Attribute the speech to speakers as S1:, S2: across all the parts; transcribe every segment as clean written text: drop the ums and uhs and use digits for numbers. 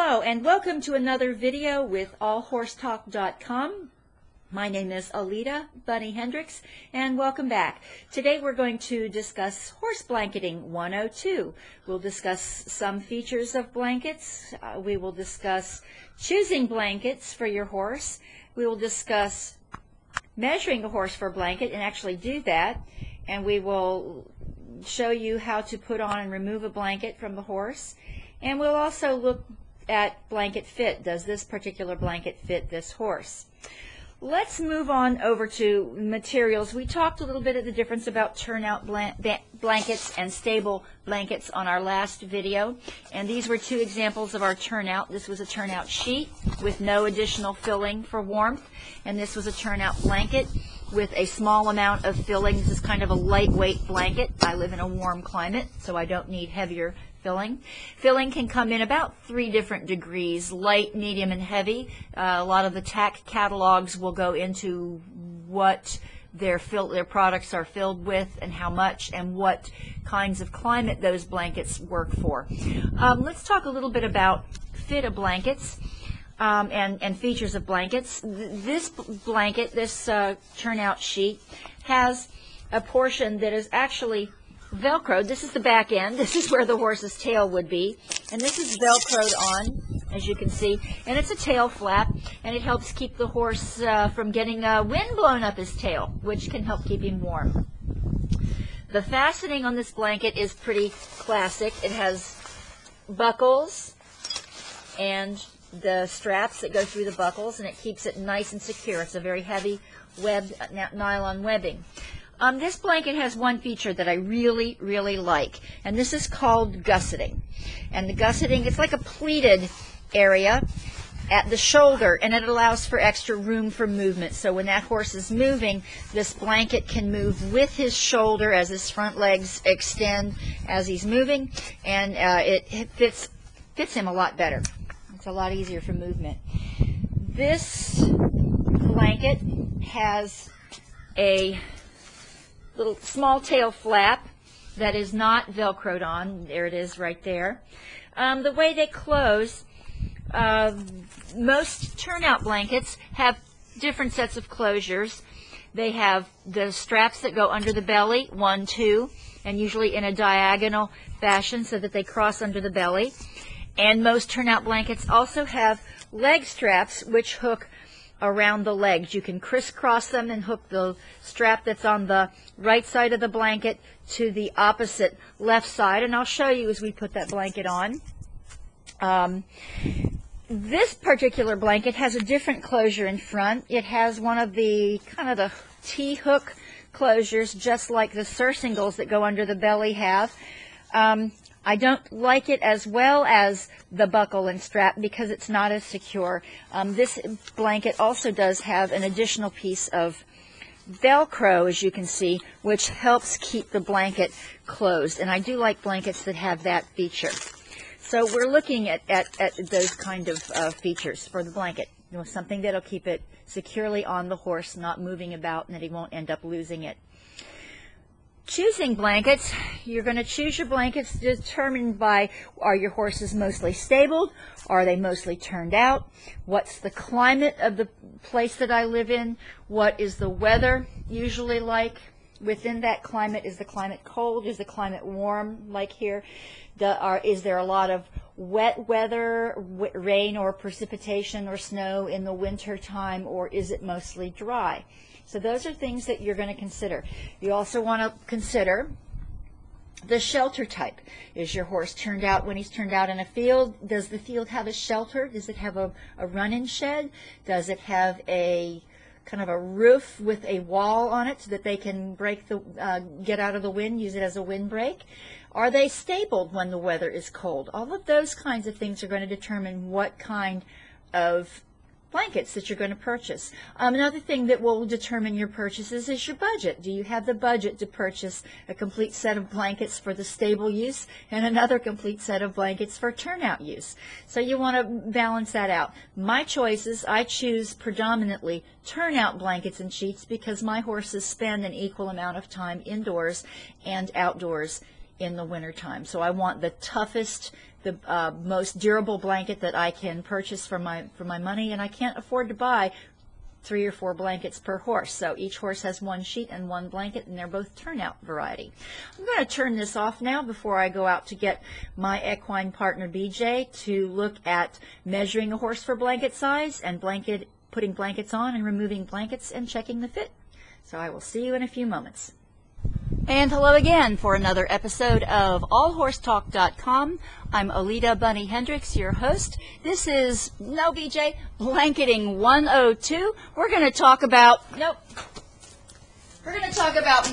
S1: Hello and welcome to another video with allhorsetalk.com. My name is Alita Bunny Hendricks and welcome back. Today we're going to discuss horse blanketing 102. We'll discuss some features of blankets. We will discuss choosing blankets for your horse. We will discuss measuring a horse for a blanket and actually do that. And we will show you how to put on and remove a blanket from the horse. And we'll also look at blanket fit. Does this particular blanket fit this horse? Let's move on over to materials. We talked a little bit of the difference about turnout blankets and stable blankets on our last video. And these were two examples of our turnout. This was a turnout sheet with no additional filling for warmth. And this was a turnout blanket with a small amount of filling. This is kind of a lightweight blanket. I live in a warm climate, so I don't need heavier filling. Filling can come in about 3 different degrees, light, medium, and heavy. A lot of the tack catalogs will go into what their products are filled with and how much and what kinds of climate those blankets work for. Let's talk a little bit about fit of blankets and features of blankets. This blanket, this turnout sheet, has a portion that is actually Velcroed. This is the back end. This is where the horse's tail would be. And this is Velcroed on, as you can see. And it's a tail flap, and it helps keep the horse from getting wind blown up his tail, which can help keep him warm. The fastening on this blanket is pretty classic. It has buckles and the straps that go through the buckles, and it keeps it nice and secure. It's a very heavy nylon webbing. This blanket has one feature that I really, really like, and this is called gusseting. And the gusseting, it's like a pleated area at the shoulder, and it allows for extra room for movement. So when that horse is moving, this blanket can move with his shoulder as his front legs extend as he's moving, and it fits him a lot better. It's a lot easier for movement. This blanket has a little small tail flap that is not Velcroed on. There it is right there. The way they close, most turnout blankets have different sets of closures. They have the straps that go under the belly, 1, 2, and usually in a diagonal fashion so that they cross under the belly. And most turnout blankets also have leg straps which hook around the legs. You can crisscross them and hook the strap that's on the right side of the blanket to the opposite left side, and I'll show you as we put that blanket on. This particular blanket has a different closure in front. It has one of the kind of the T-hook closures, just like the surcingles that go under the belly have. I don't like it as well as the buckle and strap because it's not as secure. This blanket also does have an additional piece of Velcro, as you can see, which helps keep the blanket closed. And I do like blankets that have that feature. So we're looking at those kind of features for the blanket. You know, something that'll keep it securely on the horse, not moving about, and that he won't end up losing it. Choosing blankets, you're going to choose your blankets determined by, are your horses mostly stabled? Are they mostly turned out? What's the climate of the place that I live in? What is the weather usually like? Within that climate, is the climate cold? Is the climate warm, like here? Is there a lot of wet weather, rain or precipitation or snow in the winter time, or is it mostly dry? So those are things that you're going to consider. You also want to consider the shelter type. Is your horse turned out when he's turned out in a field? Does the field have a shelter? Does it have a run-in shed? Does it have a kind of a roof with a wall on it so that they can get out of the wind, use it as a windbreak? Are they stabled when the weather is cold? All of those kinds of things are going to determine what kind of blankets that you're going to purchase. Another thing that will determine your purchases is your budget. Do you have the budget to purchase a complete set of blankets for the stable use and another complete set of blankets for turnout use? So you want to balance that out. My choices, I choose predominantly turnout blankets and sheets because my horses spend an equal amount of time indoors and outdoors in the wintertime. So I want the toughest, the most durable blanket that I can purchase for my money, and I can't afford to buy 3 or 4 blankets per horse. So each horse has 1 sheet and 1 blanket, and they're both turnout variety. I'm going to turn this off now before I go out to get my equine partner BJ to look at measuring a horse for blanket size and putting blankets on and removing blankets and checking the fit. So I will see you in a few moments. And hello again for another episode of allhorsetalk.com. I'm Alida Bunny Hendricks, your host. This is, no BJ, Blanketing 102. We're going to talk about,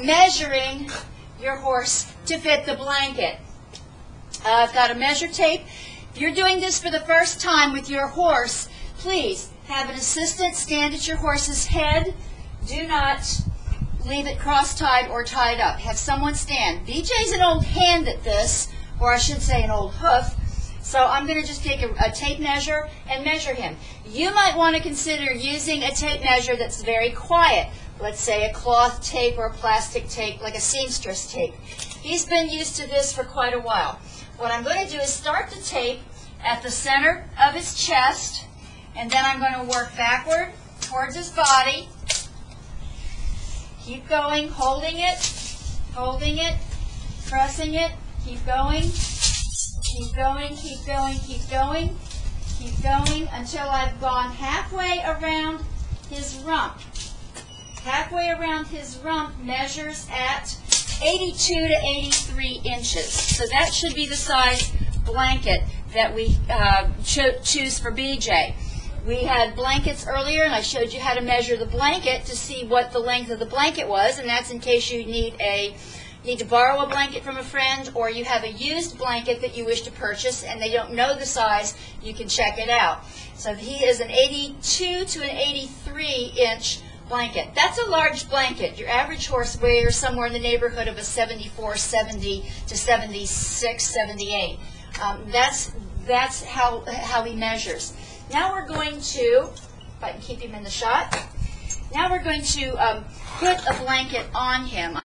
S1: measuring your horse to fit the blanket. I've got a measure tape. If you're doing this for the first time with your horse, please have an assistant stand at your horse's head. Do not leave it cross-tied or tied up. Have someone stand. BJ's an old hand at this, or I should say an old hoof. So I'm going to just take a tape measure and measure him. You might want to consider using a tape measure that's very quiet. Let's say a cloth tape or a plastic tape, like a seamstress tape. He's been used to this for quite a while. What I'm going to do is start the tape at the center of his chest, and then I'm going to work backward towards his body. Keep going, holding it, pressing it, keep going, keep going, keep going, keep going, keep going until I've gone halfway around his rump. Halfway around his rump measures at 82 to 83 inches. So that should be the size blanket that we choose for BJ. We had blankets earlier, and I showed you how to measure the blanket to see what the length of the blanket was, and that's in case you need to borrow a blanket from a friend, or you have a used blanket that you wish to purchase and they don't know the size. You can check it out. So he is an 82 to an 83 inch blanket. That's a large blanket. Your average horse wears somewhere in the neighborhood of a 74, 70 to 76, 78. That's how he measures. Now we're going to, if I can keep him in the shot, now we're going to put a blanket on him.